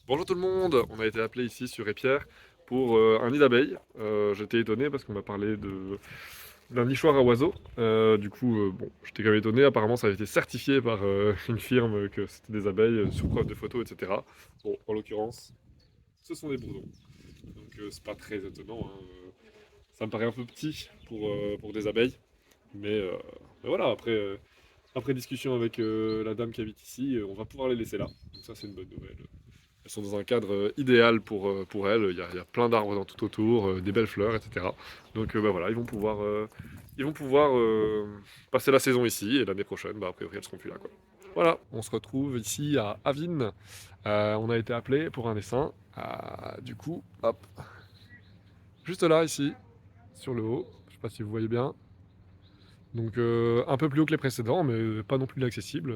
Bonjour tout le monde, on a été appelé ici sur Épierre pour un nid d'abeilles. J'étais étonné parce qu'on m'a parlé d'un nichoir à oiseaux. Bon, j'étais quand même étonné, apparemment ça avait été certifié par une firme que c'était des abeilles sur preuve de photos, etc. Bon, en l'occurrence, ce sont des bourdons. Donc c'est pas très étonnant, hein. Ça me paraît un peu petit pour des abeilles. Mais, euh, mais voilà, après discussion avec la dame qui habite ici, on va pouvoir les laisser là. Donc ça c'est une bonne nouvelle. Elles sont dans un cadre idéal pour elles. Il y a plein d'arbres dans tout autour, des belles fleurs, etc. Donc bah voilà, ils vont pouvoir passer la saison ici et l'année prochaine, bah, a priori, elles seront plus là, quoi. Voilà, on se retrouve ici à Avine. On a été appelé pour un dessin. Du coup, hop, juste là, ici, sur le haut. Je sais pas si vous voyez bien. Donc un peu plus haut que les précédents, mais pas non plus inaccessible.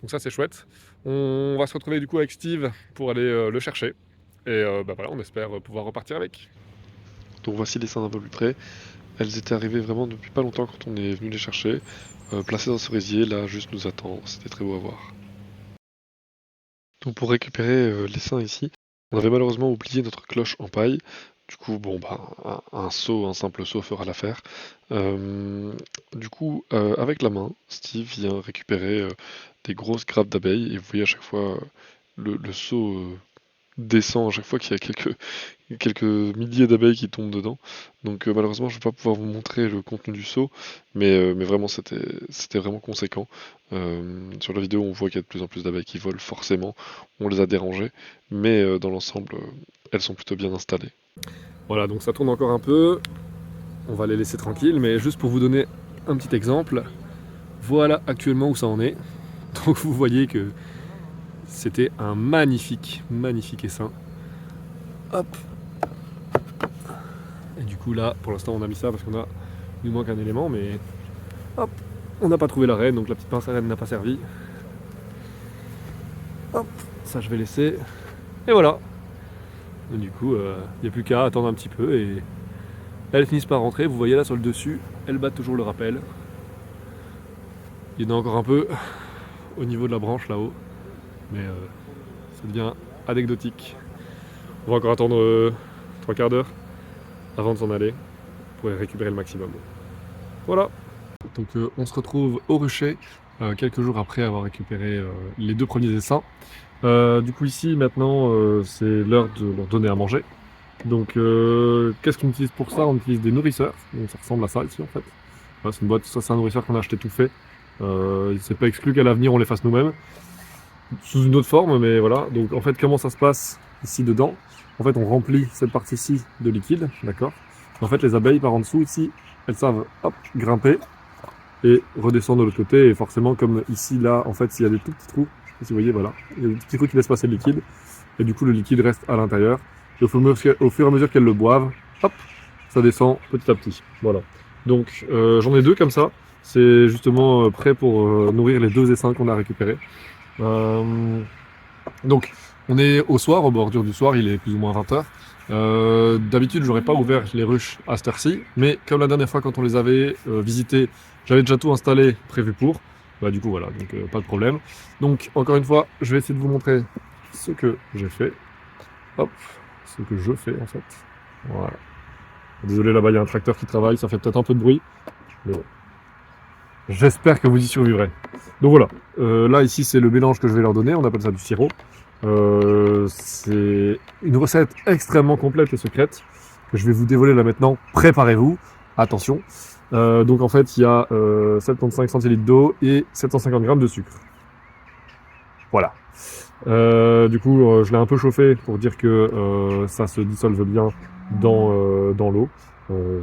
Donc ça c'est chouette. On va se retrouver du coup avec Steve pour aller le chercher. Et bah voilà, on espère pouvoir repartir avec. Donc voici les scènes un peu plus près. Elles étaient arrivées vraiment depuis pas longtemps quand on est venu les chercher. Placées dans un cerisier, là, juste nous attendre. C'était très beau à voir. Donc pour récupérer les seins ici, on avait malheureusement oublié notre cloche en paille. Du coup, bon, bah, un seau, un simple seau fera l'affaire. Avec la main, Steve vient récupérer des grosses grappes d'abeilles. Et vous voyez à chaque fois le seau descend à chaque fois qu'il y a quelques milliers d'abeilles qui tombent dedans. Donc malheureusement, je ne vais pas pouvoir vous montrer le contenu du seau, mais vraiment c'était vraiment conséquent. Sur la vidéo, on voit qu'il y a de plus en plus d'abeilles qui volent, forcément, on les a dérangées, mais dans l'ensemble, elles sont plutôt bien installées. Voilà, donc ça tourne encore un peu. On va les laisser tranquilles, mais juste pour vous donner un petit exemple, voilà actuellement où ça en est. Donc vous voyez que c'était un magnifique essaim. Hop. Et du coup là, pour l'instant, on a mis ça parce il nous manque un élément, mais hop, on n'a pas trouvé la reine, donc la petite pince à reine n'a pas servi. Hop, ça je vais laisser. Et voilà. Et du coup, il n'y a plus qu'à attendre un petit peu et elles finissent par rentrer. Vous voyez là sur le dessus, elles battent toujours le rappel. Il y en a encore un peu au niveau de la branche là-haut, mais ça devient anecdotique. On va encore attendre 3 quarts d'heure avant de s'en aller pour récupérer le maximum. Voilà. Donc on se retrouve au rucher quelques jours après avoir récupéré les 2 premiers essaims. Du coup ici maintenant c'est l'heure de leur donner à manger. Donc qu'est-ce qu'on utilise pour ça? On utilise des nourrisseurs, donc ça ressemble à ça ici en fait. Voilà, c'est une boîte, ça c'est un nourrisseur qu'on a acheté tout fait. C'est pas exclu qu'à l'avenir on les fasse nous-mêmes, sous une autre forme, mais voilà. Donc en fait comment ça se passe ici dedans? En fait on remplit cette partie-ci de liquide, d'accord? En fait les abeilles par en dessous ici, elles savent hop, grimper et redescendre de l'autre côté. Et forcément, comme ici, là, en fait, il y a des tout petits trous, je sais pas si vous voyez, voilà, il y a des petits trous qui laissent passer le liquide, et du coup, le liquide reste à l'intérieur. Et au fur et à mesure qu'elles le boivent, hop, ça descend petit à petit. Voilà. Donc, j'en ai 2 comme ça. C'est justement prêt pour nourrir les 2 essaims qu'on a récupérés. Donc, on est au soir, au bordure du soir, il est plus ou moins 20h. D'habitude, j'aurais pas ouvert les ruches à cette heure-ci, mais comme la dernière fois quand on les avait visitées, j'avais déjà tout installé, prévu pour. Bah du coup voilà, donc pas de problème. Donc encore une fois, je vais essayer de vous montrer ce que j'ai fait. Hop, ce que je fais en fait. Voilà. Désolé, là-bas il y a un tracteur qui travaille, ça fait peut-être un peu de bruit, mais bon. J'espère que vous y survivrez. Donc voilà, là ici c'est le mélange que je vais leur donner, on appelle ça du sirop. C'est une recette extrêmement complète et secrète que je vais vous dévoiler là maintenant. Préparez-vous, attention. Donc en fait il y a 75 centilitres d'eau et 750 grammes de sucre. Voilà. Je l'ai un peu chauffé pour dire que ça se dissolve bien dans l'eau.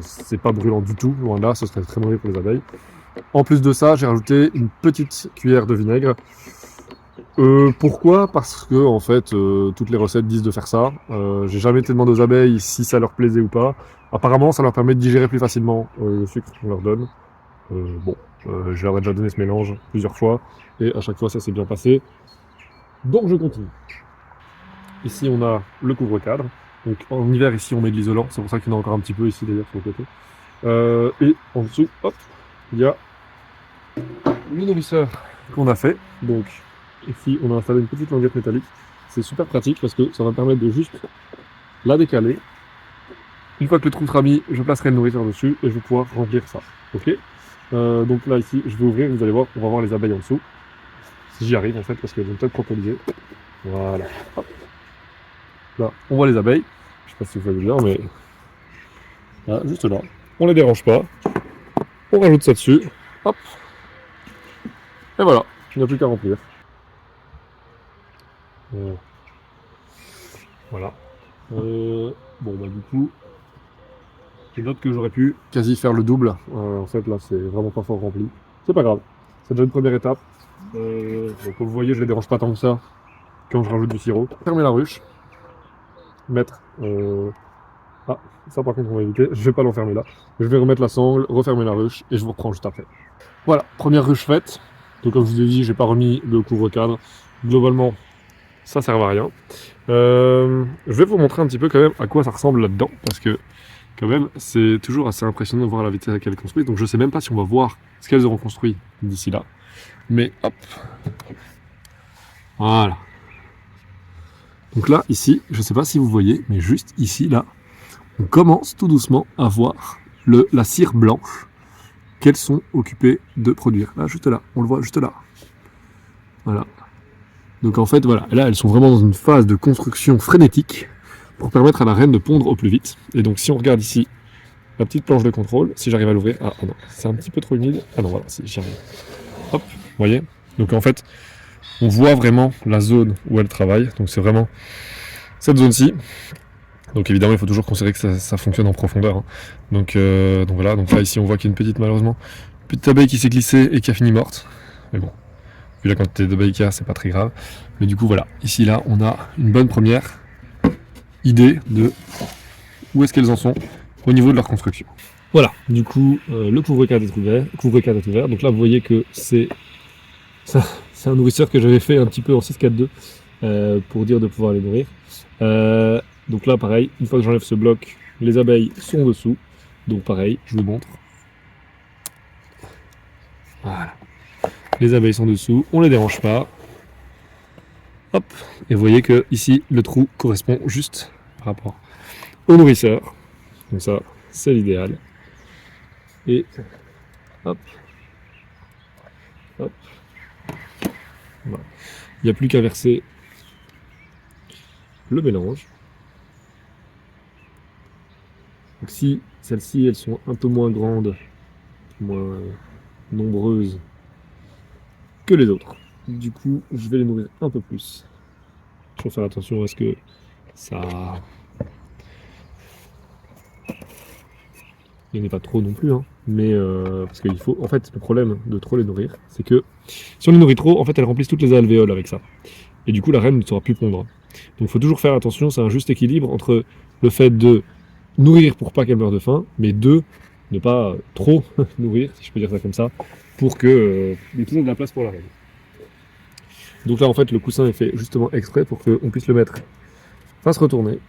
C'est pas brûlant du tout, loin de là, ce serait très mauvais pour les abeilles. En plus de ça, j'ai rajouté une petite cuillère de vinaigre. Pourquoi? Parce que en fait, toutes les recettes disent de faire ça. J'ai jamais été demandé aux abeilles si ça leur plaisait ou pas. Apparemment, ça leur permet de digérer plus facilement le sucre qu'on leur donne. Je leur ai déjà donné ce mélange plusieurs fois et à chaque fois ça s'est bien passé. Donc je continue. Ici on a le couvre-cadre. Donc en hiver ici on met de l'isolant, c'est pour ça qu'il y en a encore un petit peu ici d'ailleurs sur le côté. Et en dessous, hop, il y a le nourrisseur qu'on a fait. Donc ici on a installé une petite languette métallique. c'est super pratique parce que ça va me permettre de juste la décaler. Une fois que le trou sera mis, je placerai le nourriteur dessus et je vais pouvoir remplir ça. Ok. Donc là ici, je vais ouvrir, vous allez voir, on va voir les abeilles en dessous. Si j'y arrive en fait, parce qu'elles vont peut-être proposer. Voilà. Hop. Là, on voit les abeilles. Je sais pas si vous voyez bien, mais là, juste là. On les dérange pas. On rajoute ça dessus. Hop. Et voilà. Il n'y a plus qu'à remplir. Voilà. Bon bah du coup, je note que j'aurais pu quasi faire le double. En fait là c'est vraiment pas fort rempli. C'est pas grave. C'est déjà une première étape. Donc comme vous voyez, je les dérange pas tant que ça quand je rajoute du sirop. Fermer la ruche. Mettre. Ah, ça par contre on va éviter. Je vais pas l'enfermer là. Je vais remettre la sangle, refermer la ruche et je vous reprends juste après. Voilà, première ruche faite. Donc comme je vous ai dit, j'ai pas remis le couvre-cadre. Globalement, ça sert à rien. Je vais vous montrer un petit peu quand même à quoi ça ressemble là-dedans, parce que quand même c'est toujours assez impressionnant de voir la vitesse à laquelle elles construisent. Donc je sais même pas si on va voir ce qu'elles auront construit d'ici là. Mais hop. Voilà. Donc là, ici, je sais pas si vous voyez, mais juste ici, là, on commence tout doucement à voir la cire blanche qu'elles sont occupées de produire. Là, juste là, on le voit juste là. Voilà. Donc en fait, voilà, là, elles sont vraiment dans une phase de construction frénétique pour permettre à la reine de pondre au plus vite. Et donc si on regarde ici, la petite planche de contrôle, si j'arrive à l'ouvrir, ah non, c'est un petit peu trop humide. Ah non, voilà, si j'y arrive. Hop, vous voyez. Donc en fait, on voit vraiment la zone où elle travaille. Donc c'est vraiment cette zone-ci. Donc évidemment, il faut toujours considérer que ça fonctionne en profondeur. Hein. Donc voilà, donc là ici, on voit qu'il y a une petite, malheureusement, petite abeille qui s'est glissée et qui a fini morte. Mais bon, vu la quantité d'abeilles qu'il y a, c'est pas très grave. Mais du coup, voilà, ici, là, on a une bonne première idée de où est-ce qu'elles en sont au niveau de leur construction. Voilà, du coup, le couvre-cadre est ouvert. Donc là, vous voyez que c'est un nourrisseur que j'avais fait un petit peu en 6-4-2 pour dire de pouvoir les nourrir. Donc là, pareil, une fois que j'enlève ce bloc, les abeilles sont dessous. Donc pareil, je vous montre. Voilà. Les abeilles sont dessous, on les dérange pas. Hop, et vous voyez que ici, le trou correspond juste par rapport au nourrisseur. Donc ça, c'est l'idéal. Et hop, hop. Voilà. Il n'y a plus qu'à verser le mélange. Donc si celles-ci, elles sont un peu moins grandes, moins nombreuses que les autres, du coup, je vais les nourrir un peu plus. Il faut faire attention à ce que ça... Il n'y en ait pas trop non plus, hein. Mais parce qu'il faut... En fait, le problème de trop les nourrir, c'est que si on les nourrit trop, en fait, elles remplissent toutes les alvéoles avec ça. Et du coup, la reine ne saura plus pondre. Donc il faut toujours faire attention, c'est un juste équilibre entre le fait de nourrir pour pas qu'elle meure de faim, mais de ne pas trop nourrir, si je peux dire ça comme ça, pour que il y ait toujours de la place pour la reine. Donc là, en fait, le coussin est fait justement exprès pour qu'on puisse le mettre face retournée.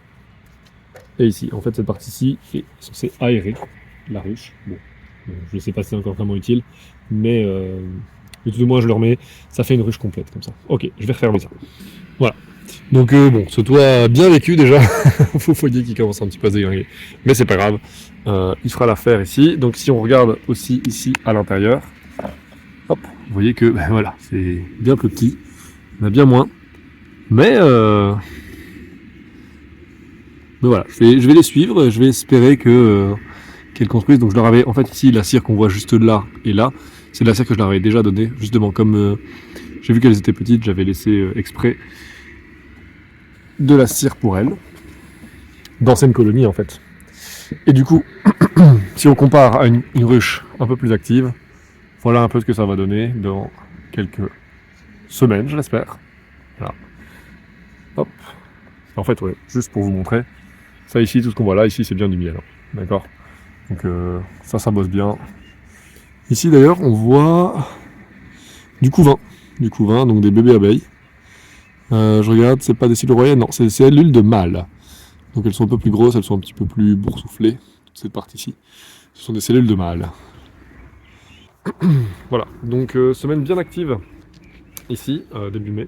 Et ici, en fait, cette partie-ci est censée aérer la ruche. Bon, je ne sais pas si c'est encore vraiment utile, mais tout au moins, je le remets. Ça fait une ruche complète comme ça. Ok, je vais refermer ça. Voilà. Donc bon, ce toit bien vécu déjà. Faux foyer qui commence un petit peu à se dégringuer. Mais c'est pas grave. Il fera l'affaire ici. Donc si on regarde aussi ici à l'intérieur, hop, vous voyez que ben, voilà, c'est bien plus petit. Il y en a bien moins. Mais voilà, je vais les suivre. Je vais espérer qu'elles construisent. Donc je leur avais, en fait ici, la cire qu'on voit juste là et là, c'est de la cire que je leur avais déjà donnée. Justement, comme j'ai vu qu'elles étaient petites, j'avais laissé exprès de la cire pour elles. D'anciennes colonies en fait. Et du coup, si on compare à une ruche un peu plus active, voilà un peu ce que ça va donner dans quelques semaines, je l'espère. Voilà. Hop. En fait, ouais, juste pour vous montrer, ça ici, tout ce qu'on voit là, ici c'est bien du miel. Hein. D'accord. Donc ça bosse bien. Ici d'ailleurs, on voit du couvain. Du couvain, donc des bébés abeilles. Je regarde, c'est pas des cellules royales, non, c'est des cellules de mâles. Donc elles sont un peu plus grosses, elles sont un petit peu plus boursouflées, toute cette partie-ci. Ce sont des cellules de mâles. Voilà, donc semaine bien active ici, début mai.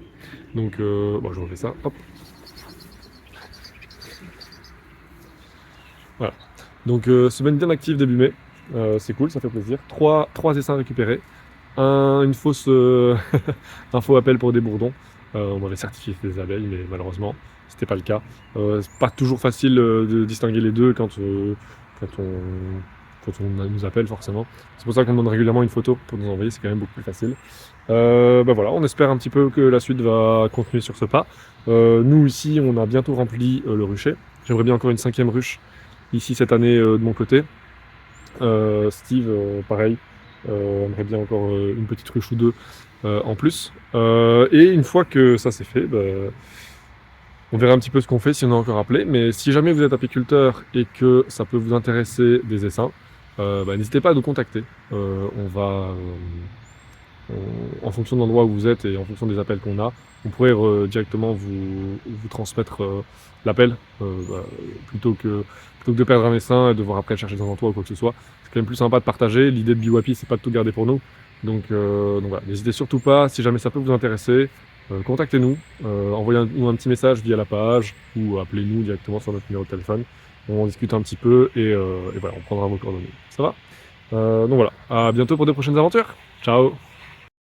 Donc bon, je refais ça, hop. Voilà. Donc semaine bien active début mai, c'est cool, ça fait plaisir. Trois essaims récupérés, une fausse, un faux appel pour des bourdons. On m'avait certifié que c'était des abeilles, mais malheureusement, c'était pas le cas. C'est pas toujours facile de distinguer les deux quand on nous appelle forcément. C'est pour ça qu'on demande régulièrement une photo pour nous envoyer, c'est quand même beaucoup plus facile. Bah voilà, on espère un petit peu que la suite va continuer sur ce pas. Nous ici, on a bientôt rempli le rucher. J'aimerais bien encore une 5e ruche ici cette année de mon côté. Steve, pareil, aimerait bien encore une petite ruche ou deux en plus. Et une fois que ça c'est fait, bah, on verra un petit peu ce qu'on fait si on est encore appelé. Mais si jamais vous êtes apiculteur et que ça peut vous intéresser des essaims, bah, n'hésitez pas à nous contacter. En fonction de l'endroit où vous êtes et en fonction des appels qu'on a, on pourrait directement vous transmettre l'appel bah, plutôt que de perdre un essaim et devoir après le chercher dans un toit ou quoi que ce soit. C'est quand même plus sympa de partager. L'idée de BioWapi, c'est pas de tout garder pour nous. Donc voilà, n'hésitez surtout pas, si jamais ça peut vous intéresser, contactez-nous, envoyez-nous un petit message via la page ou appelez-nous directement sur notre numéro de téléphone. On en discute un petit peu et voilà, on prendra vos coordonnées. Ça va? Donc voilà, à bientôt pour de prochaines aventures. Ciao!